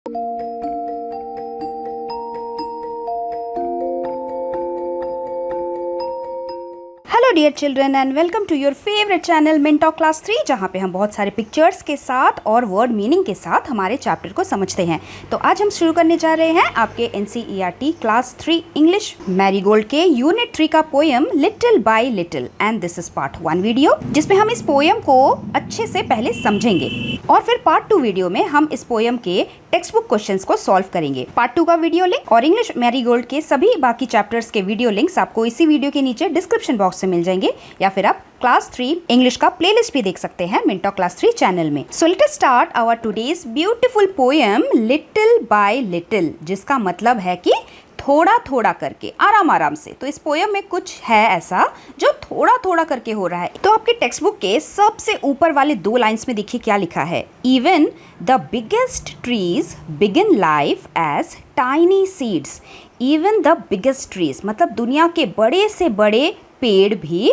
Hello dear children and welcome to your favourite channel Mintalk class 3, जहाँ पे हम बहुत सारे पिक्चर्स के साथ और वर्ड मीनिंग के साथ हमारे चैप्टर को समझते हैं। तो आज हम शुरू करने जा रहे हैं आपके NCERT क्लास 3 इंग्लिश मैरीगोल्ड के यूनिट 3 का poem little by little, and this is part 1 video, जिसमें हम इस पोएम को अच्छे से पहले समझेंगे और फिर पार्ट 2 वीडियो में हम इस पोएम के टेक्स्ट बुक क्वेश्चंस को सॉल्व करेंगे। पार्ट 2 का वीडियो लिंक और इंग्लिश मैरीगोल्ड के सभी बाकी चैप्टर्स के वीडियो लिंक्स आपको इसी वीडियो के नीचे डिस्क्रिप्शन बॉक्स में मिल जाएंगे, या फिर आप क्लास 3 इंग्लिश का प्लेलिस्ट भी देख सकते हैं मिनटॉक क्लास 3 चैनल में। So let us start our today's beautiful poem little by little, जिसका मतलब है कि थोड़ा थोड़ा करके, आराम आराम से। तो इस पोएम में कुछ है ऐसा जो थोड़ा थोड़ा करके हो रहा है। तो आपके टेक्स्ट बुक के सबसे ऊपर वाले 2 लाइन्स में देखिए क्या लिखा है। Even the biggest trees begin life as tiny seeds. Even the biggest trees मतलब दुनिया के बड़े से बड़े पेड़ भी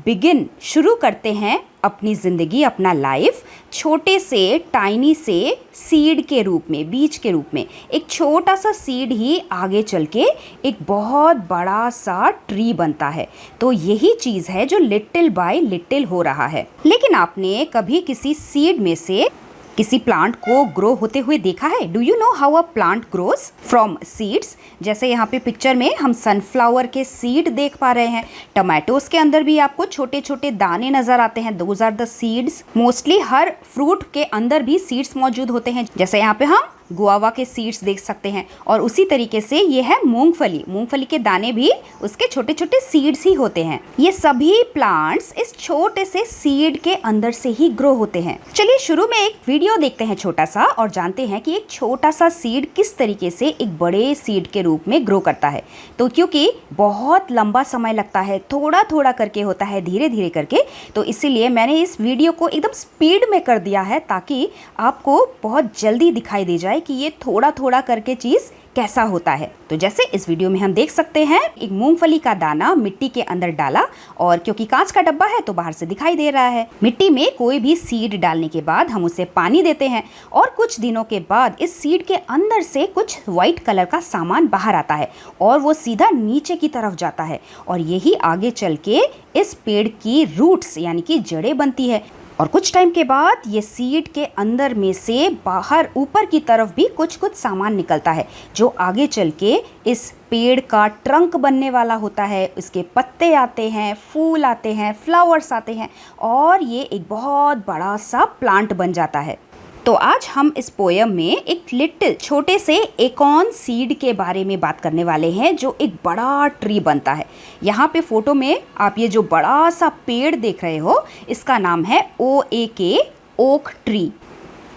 बिगिन शुरू करते हैं अपनी ज़िंदगी, अपना लाइफ छोटे से टाइनी से सीड के रूप में, बीज के रूप में। एक छोटा सा सीड ही आगे चल के एक बहुत बड़ा सा ट्री बनता है। तो यही चीज़ है जो लिटिल बाय लिटिल हो रहा है। लेकिन आपने कभी किसी सीड में से किसी प्लांट को ग्रो होते हुए देखा है? Do you know how a plant grows from seeds? जैसे यहाँ पे पिक्चर में हम सनफ्लावर के सीड देख पा रहे हैं। टमाटोज के अंदर भी आपको छोटे छोटे दाने नजर आते हैं, those are the seeds. Mostly हर फ्रूट के अंदर भी सीड्स मौजूद होते हैं। जैसे यहाँ पे हम गुआवा के सीड्स देख सकते हैं, और उसी तरीके से ये है मूंगफली। मूंगफली के दाने भी उसके छोटे छोटे सीड्स ही होते हैं। ये सभी प्लांट्स इस छोटे से सीड के अंदर से ही ग्रो होते हैं। चलिए शुरू में एक वीडियो देखते हैं छोटा सा, और जानते हैं कि एक छोटा सा सीड किस तरीके से एक बड़े सीड के रूप में ग्रो करता है। तो क्योंकि बहुत लंबा समय लगता है, थोड़ा थोड़ा करके होता है, धीरे धीरे करके, तो इसीलिए मैंने इस वीडियो को एकदम स्पीड में कर दिया है, ताकि आपको बहुत जल्दी दिखाई दे जाए कि ये थोड़ा थोड़ा करके चीज कैसा होता है। तो जैसे इस वीडियो में हम देख सकते हैं, एक मूंगफली का दाना मिट्टी के अंदर डाला, और क्योंकि कांच का डब्बा है तो बाहर से दिखाई दे रहा है। मिट्टी में कोई भी सीड डालने के बाद हम उसे पानी देते हैं, और कुछ दिनों के बाद इस सीड के अंदर से कुछ व्हाइट कलर का सामान बाहर आता है, और वो सीधा नीचे की तरफ जाता है, और यही आगे चल के इस पेड़ की रूट्स यानी कि जड़ें बनती है। और कुछ टाइम के बाद ये सीड के अंदर में से बाहर ऊपर की तरफ भी कुछ कुछ सामान निकलता है, जो आगे चल के इस पेड़ का ट्रंक बनने वाला होता है। इसके पत्ते आते हैं, फूल आते हैं, फ्लावर्स आते हैं, और ये एक बहुत बड़ा सा प्लांट बन जाता है। तो आज हम इस पोएम में एक लिटिल छोटे से एकॉर्न सीड के बारे में बात करने वाले हैं, जो एक बड़ा ट्री बनता है। यहाँ पे फोटो में आप ये जो बड़ा सा पेड़ देख रहे हो, इसका नाम है OAK, ओक ट्री।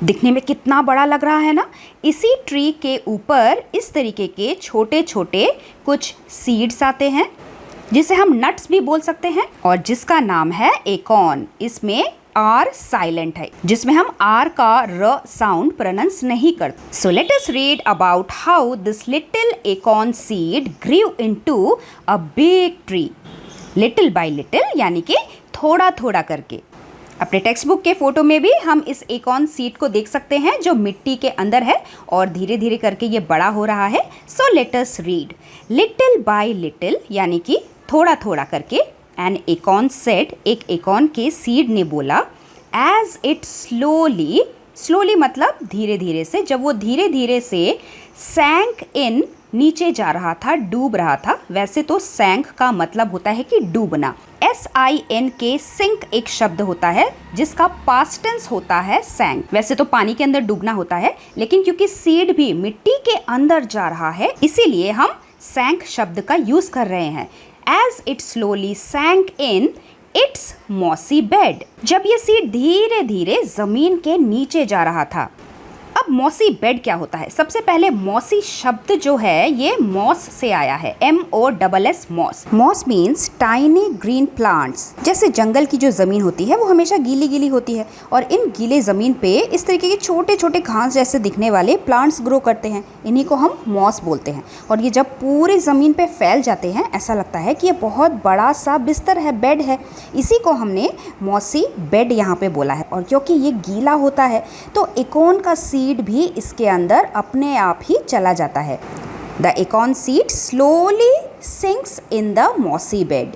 दिखने में कितना बड़ा लग रहा है ना। इसी ट्री के ऊपर इस तरीके के छोटे छोटे कुछ सीड्स आते हैं, जिसे हम नट्स भी बोल सकते हैं, और जिसका नाम है एकॉर्न। इसमें R साइलेंट है, जिसमें हम R का र साउंड प्रोनाउंस नहीं करते। So let us read about how this little acorn seed grew into a big tree. Little by little यानी कि थोड़ा थोड़ा करके। अपने टेक्स्ट बुक के फोटो में भी हम इस एकॉर्न सीड को देख सकते हैं, जो मिट्टी के अंदर है, और धीरे धीरे करके ये बड़ा हो रहा है। सो let us read little by little यानी कि थोड़ा थोड़ा करके। एन एकॉर्न सेड, एक एकॉर्न के सीड ने बोला, एज इट स्लोली, स्लोली मतलब धीरे धीरे से, जब वो धीरे धीरे से सैंक इन, नीचे जा रहा था, डूब रहा था। वैसे तो सैंक का मतलब होता है कि डूबना। SINK, सिंक एक शब्द होता है जिसका पास्ट टेंस होता है सैंक। वैसे तो पानी के अंदर डूबना होता है, लेकिन क्योंकि सीड भी मिट्टी के अंदर जा रहा है, इसीलिए हम सैंक शब्द का यूज कर रहे हैं। As it slowly sank in its mossy bed, जब ये सीड धीरे धीरे जमीन के नीचे जा रहा था। अब मॉसी बेड क्या होता है? सबसे पहले मॉसी शब्द जो है ये मॉस से आया है, MOSS moss. Moss means tiny green plants. जैसे जंगल की जो जमीन होती है वो हमेशा गीली गीली होती है, और इन गीले जमीन पे इस तरीके के छोटे छोटे घास जैसे दिखने वाले प्लांट्स ग्रो करते हैं। इन्हीं को हम मॉस बोलते हैं, और ये जब पूरी ज़मीन पे फैल जाते हैं ऐसा लगता है कि ये बहुत बड़ा सा बिस्तर है, बेड है। इसी को हमने मॉसी बेड यहाँ पे बोला है। और क्योंकि ये गीला होता है तो एकॉर्न का सीड सीड भी इसके अंदर अपने आप ही चला जाता है। The acorn seed slowly sinks in the mossy bed.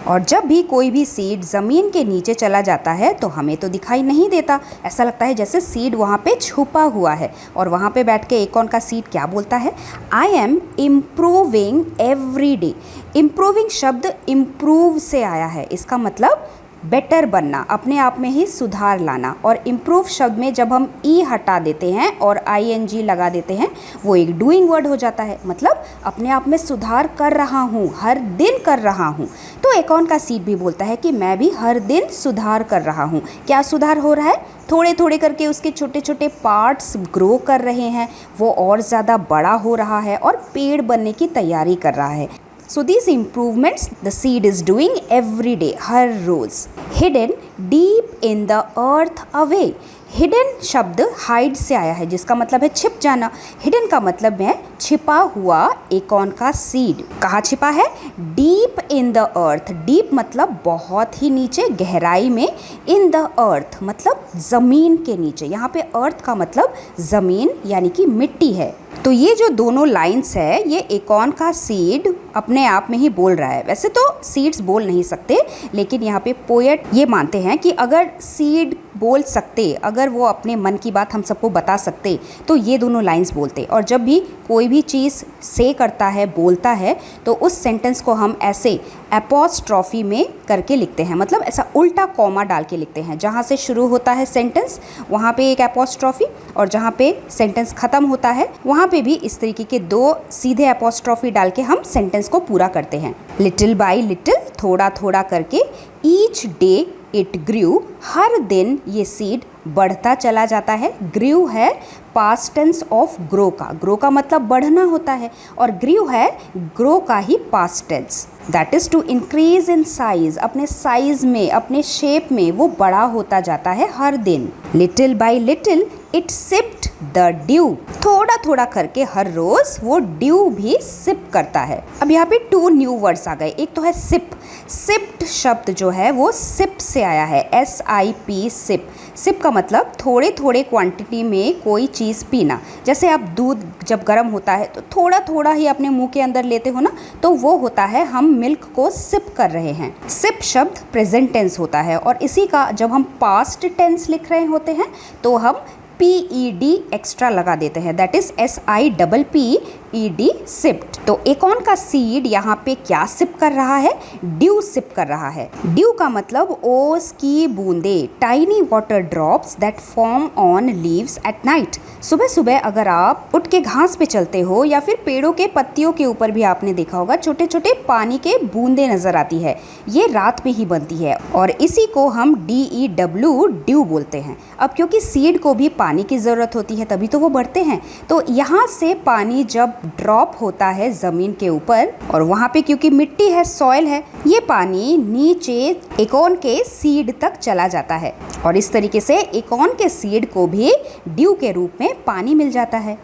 और जब भी कोई भी सीड ज़मीन के नीचे चला जाता है तो हमें तो दिखाई नहीं देता, ऐसा लगता है जैसे सीड वहाँ पे छुपा हुआ है। और वहाँ पे बैठ के एकॉर्न का सीड क्या बोलता है? I am improving every day. Improving शब्द इम्प्रूव से आया है, इसका मतलब बेटर बनना, अपने आप में ही सुधार लाना। और इम्प्रूव शब्द में जब हम ई हटा देते हैं और ING लगा देते हैं, वो एक डूइंग वर्ड हो जाता है, मतलब अपने आप में सुधार कर रहा हूँ, हर दिन कर रहा हूँ। तो एकॉर्न का सीड भी बोलता है कि मैं भी हर दिन सुधार कर रहा हूँ। क्या सुधार हो रहा है? थोड़े थोड़े करके उसके छोटे छोटे पार्ट्स ग्रो कर रहे हैं, वो और ज़्यादा बड़ा हो रहा है और पेड़ बनने की तैयारी कर रहा है। So these improvements the seed is doing every day, हर रोज। Hidden deep in the earth away। Hidden शब्द हाइड से आया है, जिसका मतलब है छिप जाना। हिडन का मतलब है छिपा हुआ एकॉर्न का सीड। कहाँ छिपा है? Deep in the earth. Deep मतलब बहुत ही नीचे, गहराई में। इन द अर्थ मतलब ज़मीन के नीचे। यहाँ पे अर्थ का मतलब ज़मीन यानी कि मिट्टी है। तो ये जो दोनों लाइन्स है, ये एकॉर्न का सीड अपने आप में ही बोल रहा है। वैसे तो सीड्स बोल नहीं सकते, लेकिन यहाँ पे पोएट ये मानते हैं कि अगर सीड बोल सकते, अगर वो अपने मन की बात हम सबको बता सकते, तो ये दोनों लाइंस बोलते। और जब भी कोई भी चीज़ से करता है, बोलता है, तो उस सेंटेंस को हम ऐसे एपोस्ट्रॉफी में करके लिखते हैं, मतलब ऐसा उल्टा कॉमा डाल के लिखते हैं। जहाँ से शुरू होता है सेंटेंस, वहाँ पे एक एपोस्ट्रॉफी, और जहाँ पे सेंटेंस ख़त्म होता है, वहाँ पे भी इस तरीके के दो सीधे एपोस्ट्रॉफी डाल के हम सेंटेंस को पूरा करते हैं। लिटिल बाय लिटिल, थोड़ा थोड़ा करके। ईच डे इट ग्रू, हर दिन ये सीड बढ़ता चला जाता है। ग्रू है पास्ट टेंस ऑफ ग्रो का। ग्रो का मतलब बढ़ना होता है, और ग्रू है ग्रो का ही past tense. That is to increase in size. अपने साइज में, अपने शेप में वो बड़ा होता जाता है हर दिन। Little by little it sipped the due. थोड़ा थोड़ा करके हर रोज वो ड्यू भी सिप करता है। अब यहाँ पे 2 न्यू वर्ड्स आ गए। एक तो है सिप। सिप्ड शब्द जो है वो सिप से आया है, SIP, सिप। सिप का मतलब थोड़े थोड़े क्वांटिटी में कोई चीज़ पीना। जैसे आप दूध जब गर्म होता है तो थोड़ा थोड़ा ही अपने मुंह के अंदर लेते हो ना, तो वो होता है हम मिल्क को सिप कर रहे हैं। सिप शब्द प्रेजेंट टेंस होता है, और इसी का जब हम पास्ट टेंस लिख रहे होते हैं तो हम PED एक्स्ट्रा लगा देते हैं, दैट इज SIPPED, सिप्ड। तो एकॉर्न का सीड यहाँ पे क्या सिप कर रहा है? ड्यू सिप कर रहा है। ड्यू का मतलब ओस की बूंदे, tiny water drops that form on leaves at night. सुबह सुबह अगर आप उठ के घास पे चलते हो, या फिर पेड़ों के पत्तियों के ऊपर भी आपने देखा होगा, छोटे छोटे पानी के बूंदे नजर आती है। ये रात में ही बनती है, और इसी को हम DEW, ड्यू बोलते हैं। अब क्योंकि सीड को भी पानी की ज़रूरत होती है, तभी तो वो बढ़ते हैं। तो यहाँ से पानी जब ड्रॉप होता है ज़मीन के ऊपर, और वहाँ पे क्योंकि मिट्टी है, सॉइल है, ये पानी नीचे एकॉर्न के सीड तक चला जाता है, और इस तरीके से एकॉर्न के सीड को भी ड्यू के रूप में पानी मिल जाता है।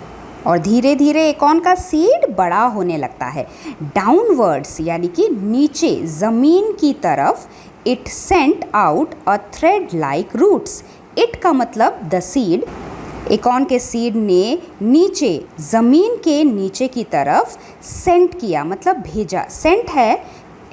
और धीरे धीरे एकॉर्न का सीड बड़ा होने लगता है। डाउनवर्ड्स यानी कि नीचे, ज़मीन की तरफ। It sent out a thread like roots. It का मतलब द सीड। एकॉर्न के सीड ने नीचे, ज़मीन के नीचे की तरफ सेंट किया, मतलब भेजा। सेंट है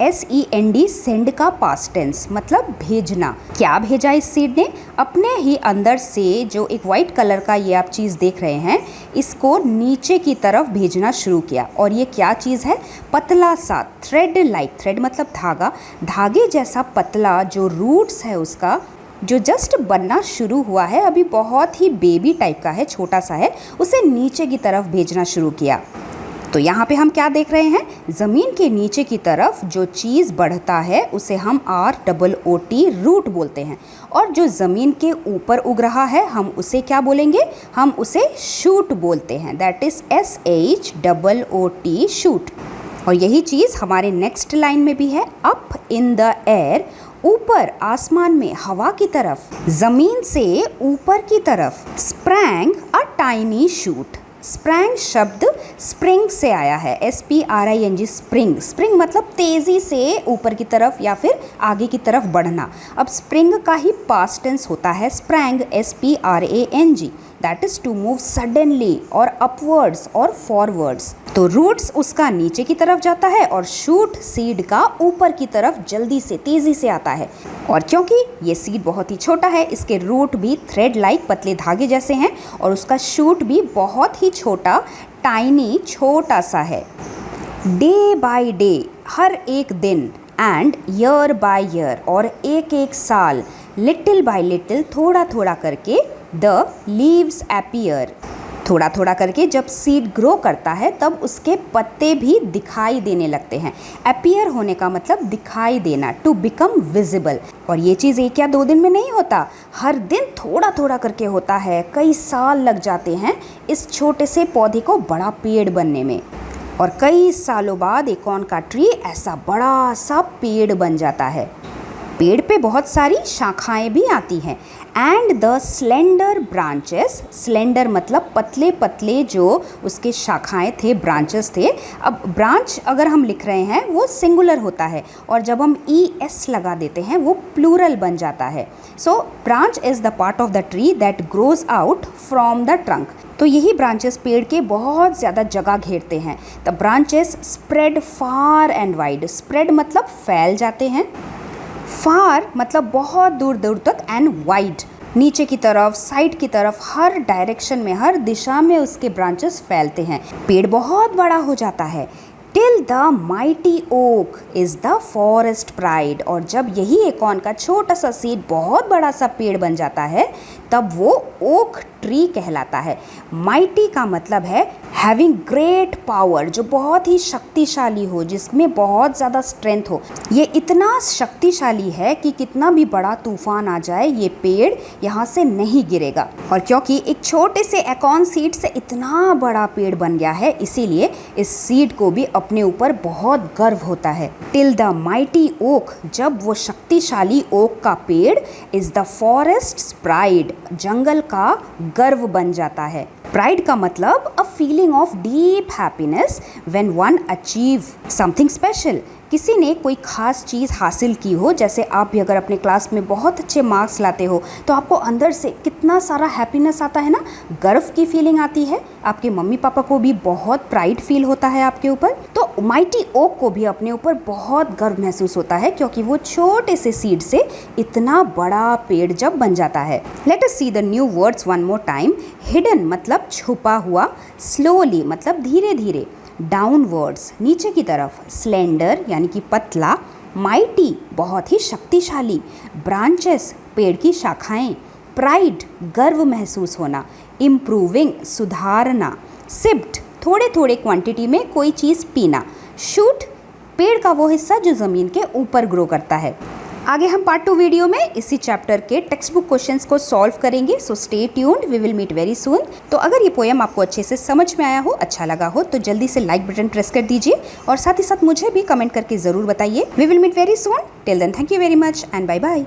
SEND, सेंड का पास्ट टेंस, मतलब भेजना। क्या भेजा इस सीड ने? अपने ही अंदर से जो एक वाइट कलर का ये आप चीज़ देख रहे हैं, इसको नीचे की तरफ भेजना शुरू किया। और ये क्या चीज़ है? पतला सा, थ्रेड लाइक। थ्रेड मतलब धागा, धागे जैसा पतला जो रूट्स है उसका, जो जस्ट बनना शुरू हुआ है, अभी बहुत ही बेबी टाइप का है, छोटा सा है, उसे नीचे की तरफ भेजना शुरू किया। तो यहाँ पे हम क्या देख रहे हैं? ज़मीन के नीचे की तरफ जो चीज़ बढ़ता है उसे हम ROOT, रूट बोलते हैं। और जो ज़मीन के ऊपर उग रहा है, हम उसे क्या बोलेंगे? हम उसे शूट बोलते हैं, दैट इज़ SHOOT, शूट। और यही चीज़ हमारे नेक्स्ट लाइन में भी है। अप इन द एयर, ऊपर आसमान में, हवा की तरफ, ज़मीन से ऊपर की तरफ। Sprang a tiny shoot. Sprang शब्द स्प्रिंग से आया है, SPRING, स्प्रिंग। स्प्रिंग मतलब तेज़ी से ऊपर की तरफ या फिर आगे की तरफ बढ़ना। अब स्प्रिंग का ही पास्ट टेंस होता है sprang, SPRANG। That is to move suddenly और अपवर्ड्स और फॉरवर्ड्स। तो रूट्स उसका नीचे की तरफ जाता है और शूट सीड का ऊपर की तरफ जल्दी से तेजी से आता है। और क्योंकि ये सीड बहुत ही छोटा है, इसके रूट भी थ्रेड लाइक पतले धागे जैसे हैं और उसका शूट भी बहुत ही छोटा, टाइनी, छोटा सा है। डे बाय डे, हर एक दिन, एंड ईयर बाय ईयर, और एक एक साल, लिटिल बाय लिटिल, थोड़ा थोड़ा करके, द लीव्स अपीयर, थोड़ा थोड़ा करके जब सीड ग्रो करता है तब उसके पत्ते भी दिखाई देने लगते हैं। अपीयर होने का मतलब दिखाई देना, टू बिकम विजिबल। और ये चीज़ एक या दो दिन में नहीं होता, हर दिन थोड़ा थोड़ा करके होता है। कई साल लग जाते हैं इस छोटे से पौधे को बड़ा पेड़ बनने में, और कई सालों बाद एकॉर्न का ट्री ऐसा बड़ा सा पेड़ बन जाता है। पेड़ पे बहुत सारी शाखाएं भी आती हैं। And the slender branches, slender मतलब पतले पतले जो उसके शाखाएं थे, ब्रांचेस थे। अब ब्रांच अगर हम लिख रहे हैं वो सिंगुलर होता है, और जब हम ES लगा देते हैं वो प्लूरल बन जाता है। So branch is the part of the tree that grows out from the trunk. तो यही ब्रांचेस पेड़ के बहुत ज़्यादा जगह घेरते हैं। The branches spread far and wide, spread मतलब फैल जाते हैं, फार मतलब बहुत दूर दूर तक, एंड वाइड नीचे की तरफ, साइड की तरफ, हर डायरेक्शन में, हर दिशा में उसके ब्रांचेस फैलते हैं। पेड़ बहुत बड़ा हो जाता है। Till the mighty oak is the forest pride, और जब यही एकॉर्न का छोटा सा सीड बहुत बड़ा सा पेड़ बन जाता है तब वो ओक ट्री कहलाता है। माइटी का मतलब है हैविंग ग्रेट पावर, जो बहुत ही शक्तिशाली हो, जिसमें बहुत ज़्यादा स्ट्रेंथ हो। ये इतना शक्तिशाली है कि कितना भी बड़ा तूफान आ जाए ये पेड़ यहाँ से नहीं गिरेगा। और क्योंकि एक छोटे से एकॉर्न सीड से इतना बड़ा पेड़ बन गया है, इसीलिए इस सीड को भी अपने ऊपर बहुत गर्व होता है। टिल द माइटी ओक, जब वो शक्तिशाली ओक का पेड़, इज़ द फॉरेस्ट प्राइड, जंगल का गर्व बन जाता है। प्राइड का मतलब a feeling of deep happiness when one achieve something special. किसी ने कोई खास चीज़ हासिल की हो, जैसे आप भी अगर अपने क्लास में बहुत अच्छे मार्क्स लाते हो तो आपको अंदर से कितना सारा हैप्पीनेस आता है ना, गर्व की फीलिंग आती है। आपके मम्मी पापा को भी बहुत प्राइड फील होता है आपके ऊपर। तो माइटी ओक को भी अपने ऊपर बहुत गर्व महसूस होता है, क्योंकि वो छोटे से सीड से इतना बड़ा पेड़ जब बन जाता है। Let us see the new words one more time. Hidden मतलब छुपा हुआ, स्लोली मतलब धीरे धीरे, डाउनवर्ड्स नीचे की तरफ, स्लेंडर यानी कि पतला, माइटी बहुत ही शक्तिशाली, ब्रांचेस पेड़ की शाखाएं, प्राइड गर्व महसूस होना, इम्प्रूविंग सुधारना, सिप्ड थोड़े थोड़े क्वांटिटी में कोई चीज़ पीना, शूट पेड़ का वो हिस्सा जो ज़मीन के ऊपर ग्रो करता है। आगे हम पार्ट 2 वीडियो में इसी चैप्टर के टेक्स्ट बुक क्वेश्चंस को सॉल्व करेंगे। So stay tuned, we will meet very soon. तो अगर ये पोएम आपको अच्छे से समझ में आया हो, अच्छा लगा हो, तो जल्दी से लाइक बटन प्रेस कर दीजिए, और साथ ही साथ मुझे भी कमेंट करके ज़रूर बताइए। We will meet very soon. Till then thank you very much and bye bye.